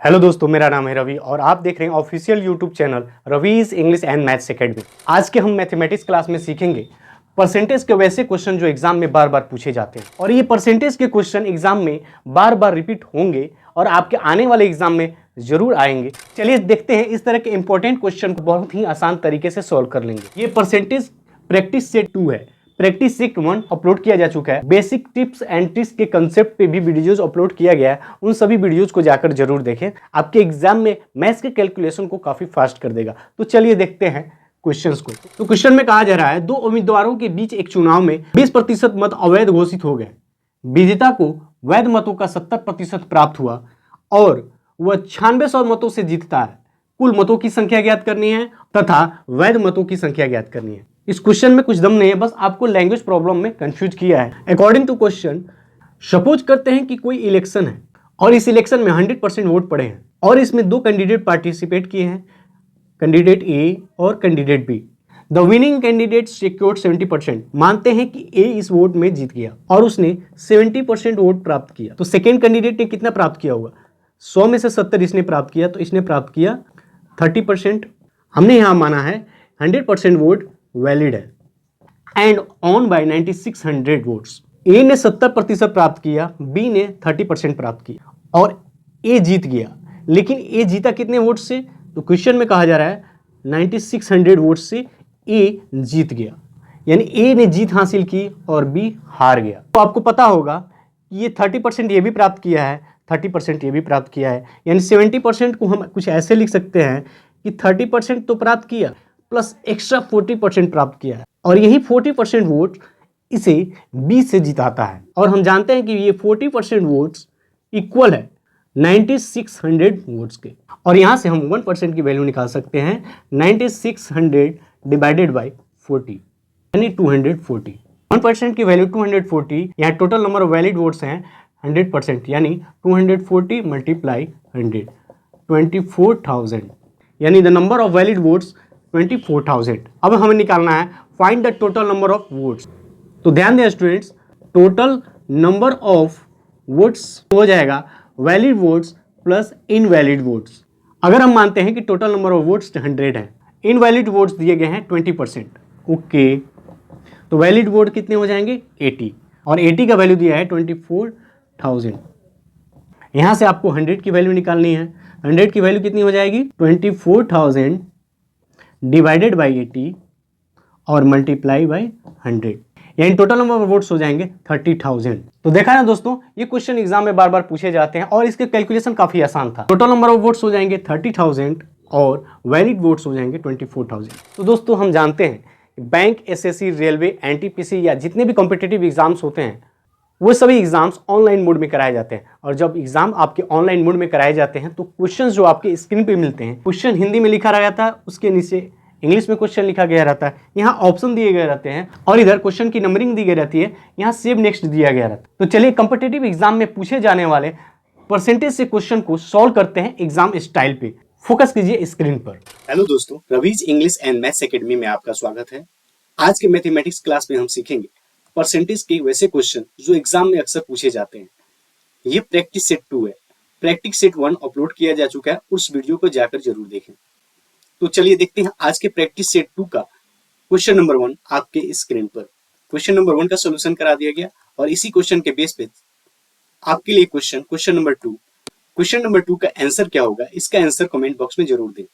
Hello दोस्तों, मेरा नाम है रवि और आप देख रहे हैं official YouTube channel Ravi's English and maths academy. आज के हम मैथमेटिक्स क्लास में सीखेंगे परसेंटेज के वैसे क्वेश्चन जो एग्जाम में बार बार पूछे जाते हैं, और ये परसेंटेज के क्वेश्चन एग्जाम में बार बार रिपीट होंगे और आपके आने वाले एग्जाम में जरूर आएंगे। चलिए देखते हैं, इस तरह के इंपॉर्टेंट क्वेश्चन को बहुत ही आसान तरीके से सॉल्व कर लेंगे। ये परसेंटेज प्रैक्टिस सेट 2 है। प्रैक्टिस सेट 1 अपलोड किया जा चुका है। बेसिक टिप्स एंड ट्रिक्स के कंसेप्ट पे भी वीडियोस अपलोड किया गया है, उन सभी वीडियोस को जाकर जरूर देखें। आपके एग्जाम में मैथ्स के कैलकुलेशन को काफी फास्ट कर देगा। तो चलिए देखते हैं क्वेश्चंस को। तो क्वेश्चन में कहा जा रहा है, दो उम्मीदवारों के बीच एक चुनाव में 20% मत अवैध घोषित हो गए। विजेता को वैध मतों का 70% प्राप्त हुआ और वह 9600 मतों से जीतता है। कुल मतों की संख्या ज्ञात करनी है तथा वैध मतों की संख्या ज्ञात करनी है। इस क्वेश्चन में कुछ दम नहीं है, बस आपको लैंग्वेज प्रॉब्लम में कंफ्यूज किया है। अकॉर्डिंग टू क्वेश्चन, सपोज करते हैं कि कोई इलेक्शन है और इस इलेक्शन में 100% वोट पड़े हैं और इसमें दो कैंडिडेट पार्टिसिपेट किए हैं, कैंडिडेट ए और candidate B. The winning candidate secured 70%। मानते हैं कि ए इस वोट में जीत गया और उसने 70% वोट प्राप्त किया, तो सेकेंड कैंडिडेट ने कितना प्राप्त किया होगा? 100 में से 70 इसने प्राप्त किया, तो इसने प्राप्त किया 30%। हमने यहां माना है 100% वोट वैलिड है एंड ऑन बाय 9600 वोट्स। ए ने 70% प्राप्त किया, बी ने 30% प्राप्त किया और ए जीत गया। लेकिन ए जीता कितने वोट से? तो क्वेश्चन में कहा जा रहा है 9600 वोट से ए जीत गया, यानी ए ने जीत हासिल की और बी हार गया। तो आपको पता होगा कि ये 30% ये भी प्राप्त किया है, 30% ये भी प्राप्त किया है, यानी 70% को हम कुछ ऐसे लिख सकते हैं कि 30% तो प्राप्त किया प्लस एक्स्ट्रा 40% प्राप्त किया है, और यही 40% वोट इसे बी से जिताता है। और हम जानते हैं कि ये 40% वोट्स इक्वल है 9600 वोट्स के, और यहां से हम 1% की वैल्यू निकाल सकते हैं। 9600 डिवाइडेड बाई 40 यानी 240। 1% की वैल्यू 240। यहाँ total number of valid votes हैं 100%, यानी 240 मल्टीप्लाई 100 24,000, यानी the number of valid votes 24,000। अब हमें निकालना है find the total number of votes. तो ध्यान दें students, total number of votes हो जाएगा valid votes plus invalid votes. अगर हम मानते हैं कि टोटल नंबर ऑफ वोट्स 100 है, इनवैलिड वोट्स दिए गए हैं 20%, ओके, तो वैलिड वोट कितने हो जाएंगे 80, और 80 का वैल्यू दिया है 24,000। यहां से आपको 100 की वैल्यू निकालनी है। 100 की वैल्यू कितनी हो जाएगी? 24,000 डिवाइडेड बाई 80 और मल्टीप्लाई बाई 100, यानी टोटल नंबर ऑफ वोट्स हो जाएंगे 30,000। तो देखा ना दोस्तों, ये क्वेश्चन एग्जाम में बार बार पूछे जाते हैं और इसके कैलकुलेशन काफी आसान था। टोटल नंबर ऑफ वोट्स हो जाएंगे 30,000 और वैलिड वोट्स हो जाएंगे 24,000। तो दोस्तों हम जानते हैं बैंक, एसएससी, रेलवे, एनटीपीसी या जितने भी कॉम्पिटिटिव एग्जाम्स होते हैं वो सभी एग्जाम्स ऑनलाइन मोड में कराए जाते हैं। और जब एग्जाम आपके ऑनलाइन मोड में कराए जाते हैं तो क्वेश्चंस जो आपके स्क्रीन पे मिलते हैं, क्वेश्चन हिंदी में लिखा रहता है, उसके नीचे इंग्लिश में क्वेश्चन लिखा गया रहता है, यहाँ ऑप्शन दिए गए रहते हैं और इधर क्वेश्चन की नंबरिंग दी गई रहती है, यहाँ सेव नेक्स्ट दिया गया रहता है। तो चलिए कॉम्पिटिटिव एग्जाम में पूछे जाने वाले परसेंटेज से क्वेश्चन को सॉल्व करते हैं एग्जाम स्टाइल पे। फोकस कीजिए स्क्रीन पर। हेलो दोस्तों, Ravi's English and maths academy में आपका स्वागत है। आज के मैथमेटिक्स क्लास में हम सीखेंगे परसेंटेज के वैसे क्वेश्चन जो एग्जाम में अक्सर पूछे जाते हैं। ये प्रैक्टिस सेट 2 है। प्रैक्टिस सेट 1 अपलोड किया जा चुका है, उस वीडियो को जाकर जरूर देखें। तो चलिए देखते हैं आज के प्रैक्टिस सेट 2 का क्वेश्चन नंबर 1 आपके स्क्रीन पर। क्वेश्चन नंबर 1 का सोल्यूशन करा दिया गया और इसी क्वेश्चन के बेस पे आपके लिए क्वेश्चन नंबर 2। क्वेश्चन नंबर 2 का आंसर क्या होगा, इसका आंसर कमेंट बॉक्स में जरूर दें।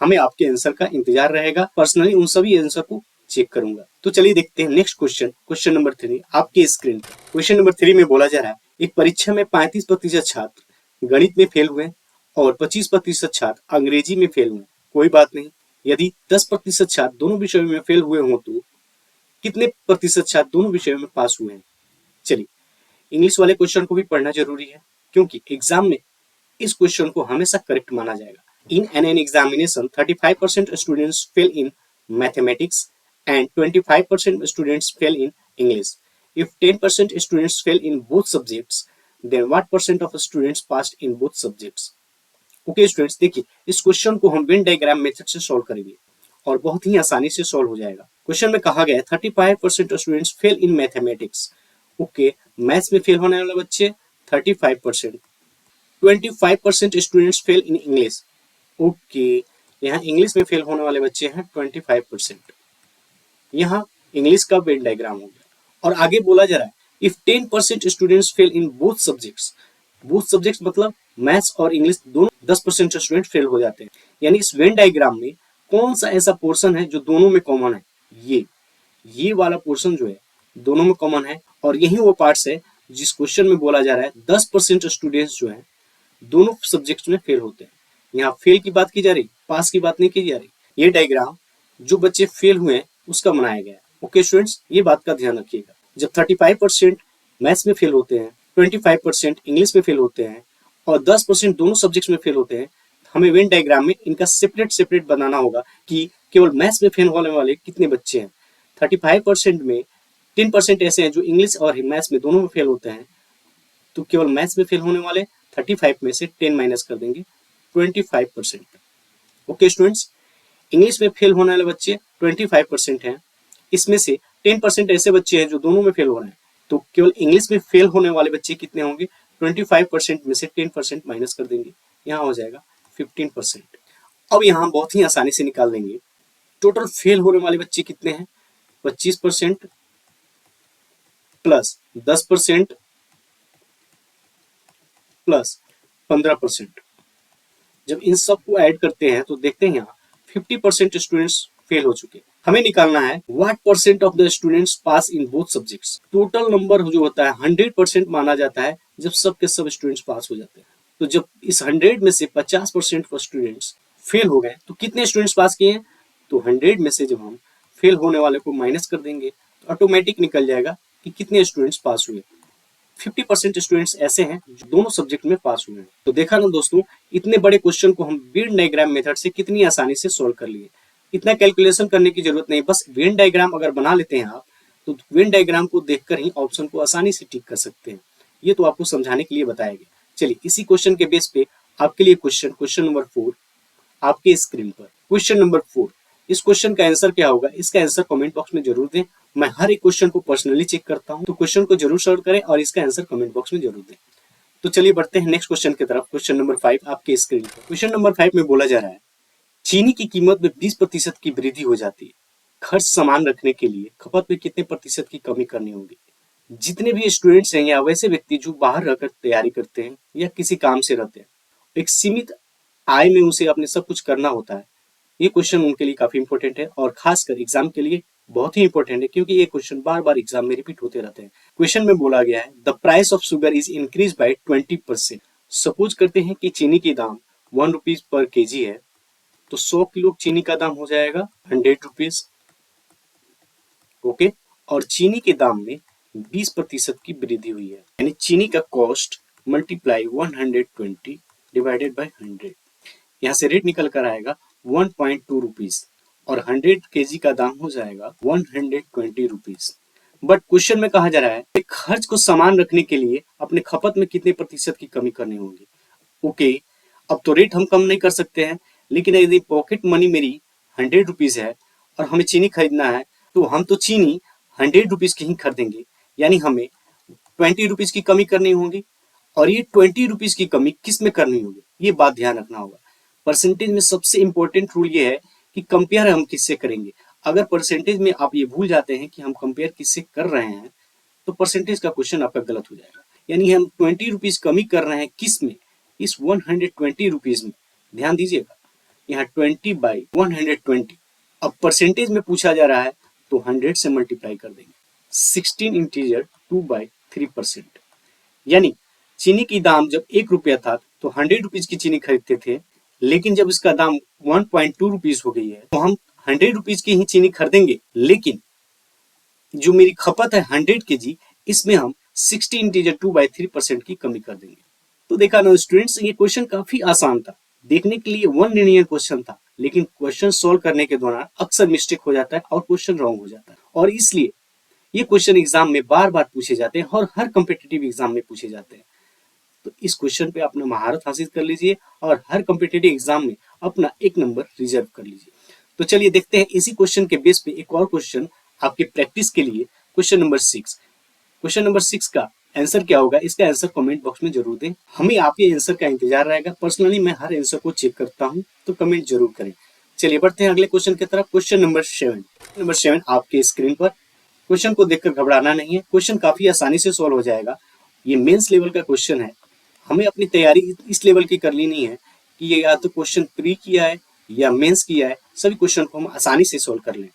हमें आपके आंसर का इंतजार रहेगा। पर्सनली उन सभी आंसर को चेक करूंगा। तो चलिए देखते हैं नेक्स्ट क्वेश्चन नंबर 3 आपके स्क्रीन पर। क्वेश्चन नंबर 3 में बोला जा रहा है, एक परीक्षा में 35% छात्र गणित में फेल हुए और 25% छात्र अंग्रेजी में फेल हुए। कोई बात नहीं, यदि 10% छात्र दोनों विषयों में फेल हुए हों तो कितने प्रतिशत छात्र दोनों विषयों में पास हुए हैं? चलिए, इंग्लिश वाले क्वेश्चन को भी पढ़ना जरूरी है क्योंकि एग्जाम में इस क्वेश्चन को हमेशा करेक्ट माना जाएगा। In an examination 35% students fail in mathematics and 25% students fail in English. If 10% students fail in both subjects, then what percent of students passed in both subjects? Okay students, देखिए इस question को हम Venn diagram method से solve करेंगे और बहुत ही आसानी से सॉल्व हो जाएगा। क्वेश्चन में कहा गया है 35% students fail in mathematics. Okay, maths में फेल होने वाले बच्चे 35%, 25% students fail in English. Okay, यहाँ इंग्लिश में फेल होने वाले बच्चे हैं 25%। यहाँ इंग्लिश का वेन डायग्राम हो गया। और आगे बोला जा रहा है if 10% students fail in both subjects. Both subjects मतलब मैथ्स और इंग्लिश दोनों 10% स्टूडेंट फेल हो जाते हैं। यानी इस वेन डायग्राम में कौन सा ऐसा पोर्शन है जो दोनों में कॉमन है? ये वाला पोर्शन जो है दोनों में कॉमन है। और यही वो पार्ट्स है जिस क्वेश्चन में बोला जा रहा है 10% स्टूडेंट्स जो है दोनों सब्जेक्ट्स में फेल होते हैं। यहाँ फेल की बात की जा रही, पास की बात नहीं की जा रही। ये डायग्राम जो बच्चे फेल हुए हैं उसका बनाया गया है। ओके स्टूडेंट्स, ये बात का ध्यान रखिएगा। जब 35% मैथ्स में फेल होते हैं, 25% इंग्लिश में फेल होते हैं और 10% दोनों सब्जेक्ट्स में फेल होते हैं, हमें वेन डायग्राम में इनका सेपरेट बनाना होगा कि केवल मैथ्स में फेल होने वाले कितने बच्चे हैं। 35% में 10% ऐसे हैं जो इंग्लिश और मैथ्स में दोनों में फेल होते हैं, तो केवल मैथ्स में फेल होने वाले 35 में से 10 माइनस कर देंगे 25%। ओके स्टूडेंट्स, इंग्लिश में फेल होने वाले बच्चे 25% हैं, इसमें से 10% ऐसे बच्चे हैं जो दोनों में फेल हो रहे हैं, तो केवल इंग्लिश में फेल होने वाले बच्चे कितने होंगे? 25% में से 10% माइनस कर देंगे, यहाँ हो जाएगा 15%। अब यहाँ बहुत ही आसानी से निकाल देंगे टोटल फेल होने वाले बच्चे कितने हैं। 25% प्लस 10% प्लस 15%। जब इन सब को ऐड करते हैं तो देखते हैं यहाँ 50% स्टूडेंट्स फेल हो चुके हैं। हमें निकालना है what percent of the students pass in both subjects. Total number जो होता है 100% माना जाता है जब सब के सब स्टूडेंट्स पास हो जाते हैं। तो जब इस 100 में से 50% स्टूडेंट्स फेल हो गए तो कितने स्टूडेंट्स पास किए हैं? तो 100 में से जब हम फेल होने वाले को माइनस कर देंगे तो ऑटोमेटिक निकल जाएगा कि कितने स्टूडेंट्स पास हुए। 50% स्टूडेंट्स ऐसे हैं जो दोनों सब्जेक्ट में पास हुए हैं। तो देखा ना दोस्तों, इतने बड़े क्वेश्चन को हम वेन डायग्राम मेथड से कितनी आसानी से सोल्व कर लिए। इतना कैलकुलेशन करने की जरूरत नहीं, बस वेन डायग्राम अगर बना लेते हैं आप तो वेन डायग्राम को देखकर ही ऑप्शन को आसानी से टिक कर सकते हैं। ये तो आपको समझाने के लिए बताया गया। चलिए इसी क्वेश्चन के बेस पे आपके लिए क्वेश्चन नंबर 4 आपके स्क्रीन पर। क्वेश्चन नंबर 4, इस क्वेश्चन का आंसर क्या होगा? इसका आंसर कमेंट बॉक्स में जरूर दें। मैं हर एक क्वेश्चन को पर्सनली चेक करता हूं, तो क्वेश्चन को जरूर सॉल्व करें और इसका आंसर कमेंट बॉक्स में जरूर दें। तो चलिए बढ़ते हैं नेक्स्ट क्वेश्चन की तरफ। क्वेश्चन नंबर 5 आपके स्क्रीन पर। क्वेश्चन नंबर 5 में बोला जा रहा है चीनी की कीमत में 20% की वृद्धि हो जाती है, खर्च समान रखने के लिए खपत में कितने प्रतिशत की कमी करनी होगी? जितने भी स्टूडेंट्स हैं या वैसे व्यक्ति जो बाहर रहकर तैयारी करते हैं या किसी काम से रहते हैं, एक सीमित आय में उसे अपने सब कुछ करना होता है। ये क्वेश्चन उनके लिए काफी इंपॉर्टेंट है और खासकर एग्जाम के लिए बहुत ही इंपॉर्टेंट है, क्योंकि ये क्वेश्चन बार बार एग्जाम में रिपीट होते रहते हैं। क्वेश्चन में बोला गया है the price of sugar is increase by 20%। Suppose करते हैं कि चीनी की दाम 1 रुपीज पर केजी है, तो 100 किलो चीनी का दाम हो जाएगा 100 रुपीज। ओके, और चीनी के दाम में 20% की वृद्धि हुई है, यानी चीनी का कॉस्ट मल्टीप्लाई 120 डिवाइडेड बाय 100। यहाँ से रेट निकल कर आएगा 1.2 रुपीज और 100 केजी का दाम हो जाएगा 120 रुपीज। बट क्वेश्चन में कहा जा रहा है खर्च को समान रखने के लिए अपने खपत में कितने प्रतिशत की कमी करनी होगी। ओके, अब तो रेट हम कम नहीं कर सकते हैं, लेकिन यदि पॉकेट मनी मेरी 100 रुपीज है और हमें चीनी खरीदना है, तो हम तो चीनी 100 रुपीज की ही खरीदेंगे, यानी हमें 20 रुपीज की कमी करनी होगी। और ये 20 रुपीज की कमी किस में करनी होगी, ये बात ध्यान रखना होगा। परसेंटेज में सबसे इंपॉर्टेंट रूल ये है कि कंपेयर हम किससे करेंगे। अगर परसेंटेज में आप ये भूल जाते हैं कि हम कंपेयर किससे कर रहे हैं, तो परसेंटेज का क्वेश्चन आपका गलत हो जाएगा। यानी हम 20 रुपीज कमी कर रहे हैं किस में? इस 120 रुपीज में। ध्यान दीजिएगा, यहाँ 20 बाई 120। अब परसेंटेज में पूछा जा रहा है तो 100 से मल्टीप्लाई कर देंगे। 16 इंटीजर 2/3%। यानी चीनी की दाम जब 1 रुपया था तो 100 रुपीज की चीनी खरीदते थे, लेकिन जब इसका दाम 1.2 रुपीज हो गई है तो हम 100 रुपीज की ही चीनी खरीदेंगे, लेकिन जो मेरी खपत है 100 केजी, इसमें हम 16 इंटीजर 2/3% की कमी कर देंगे। तो देखा ना स्टूडेंट्स, ये क्वेश्चन काफी आसान था, देखने के लिए वन लिनियर क्वेश्चन था, लेकिन क्वेश्चन सोल्व करने के दौरान अक्सर मिस्टेक हो जाता है और क्वेश्चन रॉन्ग हो जाता है, और इसलिए ये क्वेश्चन एग्जाम में बार बार पूछे जाते हैं और हर कॉम्पिटिटिव एग्जाम में पूछे जाते हैं। तो इस क्वेश्चन पे अपना महारत हासिल कर लीजिए और हर कॉम्पिटिटिव एग्जाम में अपना 1 नंबर रिजर्व कर लीजिए। तो चलिए देखते हैं इसी क्वेश्चन के बेस पे एक और क्वेश्चन आपके प्रैक्टिस के लिए। क्वेश्चन नंबर 6 का आंसर क्या होगा, इसका आंसर कमेंट बॉक्स में जरूर दें। हमें आपके आंसर का इंतजार रहेगा। पर्सनली मैं हर आंसर को चेक करता हूँ, तो कमेंट जरूर करें। चलिए बढ़ते हैं अगले क्वेश्चन की तरफ। Question number 7। नंबर 7 आपके स्क्रीन पर। क्वेश्चन को देखकर घबराना नहीं है, क्वेश्चन काफी आसानी से सॉल्व हो जाएगा। ये मेंस लेवल का क्वेश्चन है। हमें अपनी तैयारी इस लेवल की कर लेनी है कि ये या तो क्वेश्चन प्री किया है या मेंस किया है, सभी क्वेश्चन को हम आसानी से सॉल्व कर लें।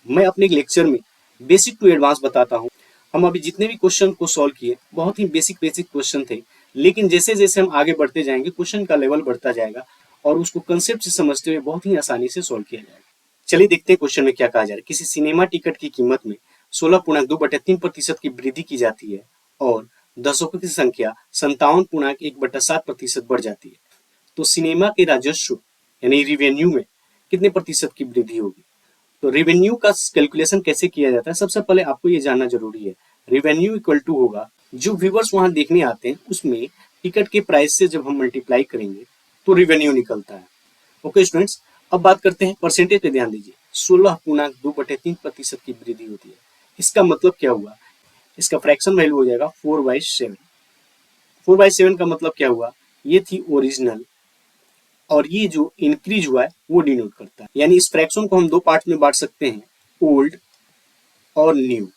मैं अपने लेक्चर में बेसिक टू एडवांस बताता हूँ। हम अभी जितने भी क्वेश्चन को सॉल्व किए बहुत ही बेसिक क्वेश्चन थे, लेकिन जैसे जैसे हम आगे बढ़ते जाएंगे क्वेश्चन का लेवल बढ़ता जाएगा और उसको कंसेप्ट से समझते हुए बहुत ही आसानी से सॉल्व किया जाएगा। चलिए देखते हैं क्वेश्चन में क्या कहा जा रहा है। किसी सिनेमा टिकट की कीमत में 16.2/3% की वृद्धि की जाती है और दर्शकों की संख्या 57.1/7% बढ़ जाती है, तो सिनेमा के राजस्व यानी रिवेन्यू में कितने प्रतिशत की वृद्धि होगी। तो रेवेन्यू का कैलकुलेशन कैसे किया जाता है, सबसे पहले आपको ये जानना जरूरी है। रेवेन्यू इक्वल टू होगा, जो व्यूवर्स वहां देखने आते हैं उसमें टिकट के प्राइस से जब हम मल्टीप्लाई करेंगे तो रेवेन्यू निकलता है। ओके स्टूडेंट्स, अब बात करते हैं परसेंटेज पे। ध्यान दीजिए, 16.2/3% की वृद्धि होती है। इसका मतलब क्या हुआ, इसका फ्रैक्शन वैल्यू हो जाएगा 4/7। 4/7 का मतलब क्या हुआ, ये थी ओरिजिनल और ये जो इंक्रीज हुआ है वो डिनोट करता है। यानी इस फ्रैक्शन को हम दो पार्ट में बांट सकते हैं, ओल्ड और न्यू।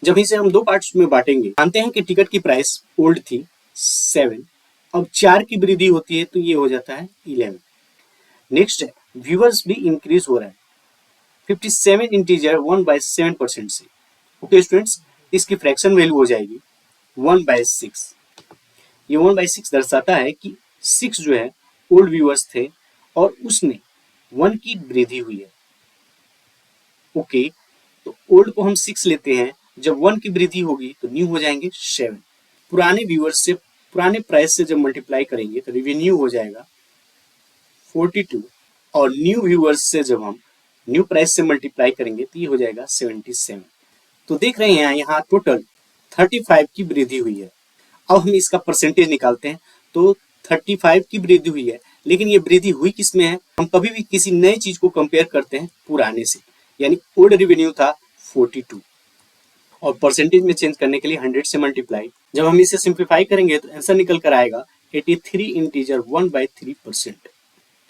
जब इसे हम दो पार्ट्स में बांटेंगे, मानते हैं कि टिकट की प्राइस ओल्ड थी 7, अब 4 की वृद्धि होती है तो ये हो जाता है 11। नेक्स्ट है व्यूअर्स भी इंक्रीज हो रहा है 57 इंटीजर 1/7% से। ओके स्टूडेंट्स, इसकी फ्रैक्शन वैल्यू हो जाएगी 1/6। ये 1/6 दर्शाता है कि 6 जो है ओल्ड व्यूअर्स थे और उसमें 1 की वृद्धि हुई है। ओके, तो ओल्ड को हम 6 लेते हैं, जब 1 की वृद्धि होगी तो न्यू हो जाएंगे 7। पुराने व्यूअर्स से पुराने प्राइस से जब मल्टीप्लाई करेंगे तो रेवेन्यू हो जाएगा 42 और न्यू व्यूअर्स से जब हम न्यू प्राइस से मल्टीप्लाई करेंगे तो ये हो जाएगा 77। तो देख रहे हैं यहाँ टोटल 35 की वृद्धि हुई है। अब हम इसका परसेंटेज निकालते हैं, तो 35 की वृद्धि हुई है, लेकिन ये वृद्धि हुई किस में है, हम कभी भी किसी नई चीज को कंपेयर करते हैं पुराने से। यानी ओल्ड रेवेन्यू था 42 और परसेंटेज में चेंज करने के लिए 100 से मल्टीप्लाई, जब हम इसे सिंप्लीफाई करेंगे तो आंसर निकल कर आएगा 83 इंटीजर 1/3%।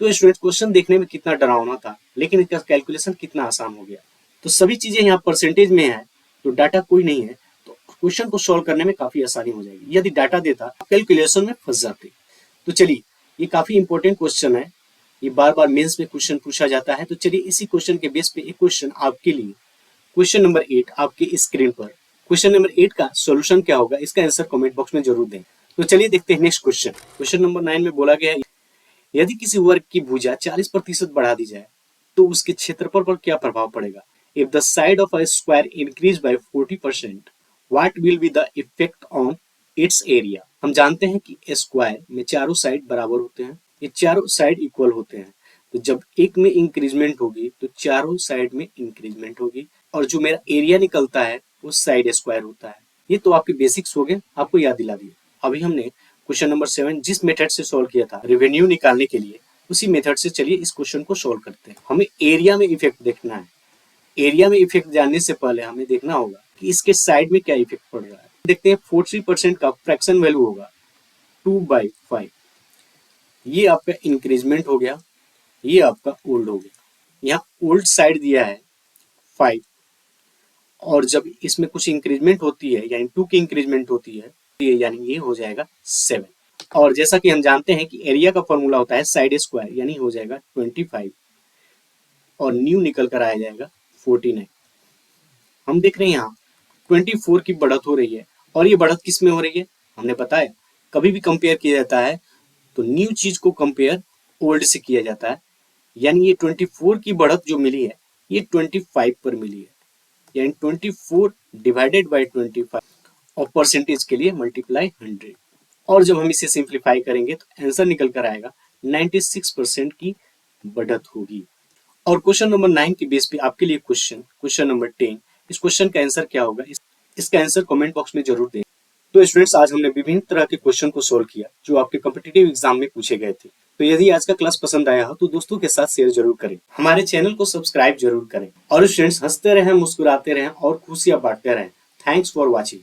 तो स्टूडेंट, क्वेश्चन देखने में कितना डरावना था, लेकिन इसका कैलकुलेशन कितना आसान हो गया। तो सभी चीजें यहाँ परसेंटेज में है, तो डाटा कोई नहीं है, तो क्वेश्चन को सॉल्व करने में काफी आसानी हो जाएगी। यदि डाटा देता कैलकुलेशन में फंस जाते। तो चलिए, ये काफी इंपॉर्टेंट क्वेश्चन है, ये बार बार मेंस में क्वेश्चन पूछा जाता है। तो चलिए इसी क्वेश्चन के बेस पे एक क्वेश्चन आपके लिए, क्वेश्चन नंबर 8 आपके स्क्रीन पर। क्वेश्चन नंबर 8 का सॉल्यूशन क्या होगा, इसका आंसर कमेंट बॉक्स में जरूर दें। तो चलिए देखते हैं नेक्स्ट क्वेश्चन। क्वेश्चन नंबर 9 में बोला गया है, यदि किसी वर्ग की भुजा 40% बढ़ा दी जाए तो उसके क्षेत्रफल पर क्या प्रभाव पड़ेगा। If the side of a square increase by 40%, what will be the effect on it's area. हम जानते हैं कि स्क्वायर में चारों साइड बराबर होते हैं, ये चारों साइड इक्वल होते हैं, तो जब एक में इंक्रीजमेंट होगी तो चारों साइड में इंक्रीजमेंट होगी, और जो मेरा एरिया निकलता है वो साइड स्क्वायर होता है। ये तो आपके बेसिक्स हो गए, आपको याद दिला दिए। अभी हमने क्वेश्चन नंबर 7 जिस मेथड से सॉल्व किया था रेवेन्यू निकालने के लिए, उसी मेथड से चलिए इस क्वेश्चन को सॉल्व करते हैं। हमें एरिया में इफेक्ट देखना है। एरिया में इफेक्ट जानने से पहले हमें देखना होगा कि इसके साइड में क्या इफेक्ट पड़ रहा है। देखते हैं 40% का फ्रैक्शन वैल्यू होगा 2/5। ये आपका इंक्रीजमेंट हो गया, ये आपका ओल्ड हो गया। यहाँ ओल्ड साइड दिया है 5 और जब इसमें कुछ इंक्रीजमेंट होती है यानी 2 की इंक्रीजमेंट होती है, यानी ये हो जाएगा 7। और जैसा कि हम जानते हैं कि एरिया का फॉर्मूला होता है साइड स्क्वायर, यानी हो जाएगा 25 और न्यू निकल कर आया जाएगा 49। हम देख रहे हैं यहाँ 24 की बढ़त हो रही है, और ये बढ़त किस में हो रही है, हमने बताया कभी भी कंपेयर किया जाता है तो न्यू चीज को कंपेयर ओल्ड से किया जाता है। यानी ये 24 की बढ़त जो मिली है ये 25 पर मिली है, यानी 24 डिवाइडेड बाय 25 और परसेंटेज के लिए मल्टीप्लाई 100। और जब हम इसे सिंप्लीफाई करेंगे तो आंसर निकल कर आएगा 96% की बढ़त होगी। और क्वेश्चन नंबर 9 के बेस पे आपके लिए क्वेश्चन नंबर 10, इस क्वेश्चन का आंसर क्या होगा, इसका आंसर कमेंट बॉक्स में जरूर दें। तो स्टूडेंट्स, आज हमने विभिन्न तरह के क्वेश्चन को सोल्व किया जो आपके कॉम्पिटिटिव एग्जाम में पूछे गए थे। तो यदि आज का क्लास पसंद आया हो तो दोस्तों के साथ शेयर जरूर करें, हमारे चैनल को सब्सक्राइब जरूर करें। और स्टूडेंट्स, हंसते रहें, मुस्कुराते रहें और खुशियां बांटते रहें। Thanks for watching.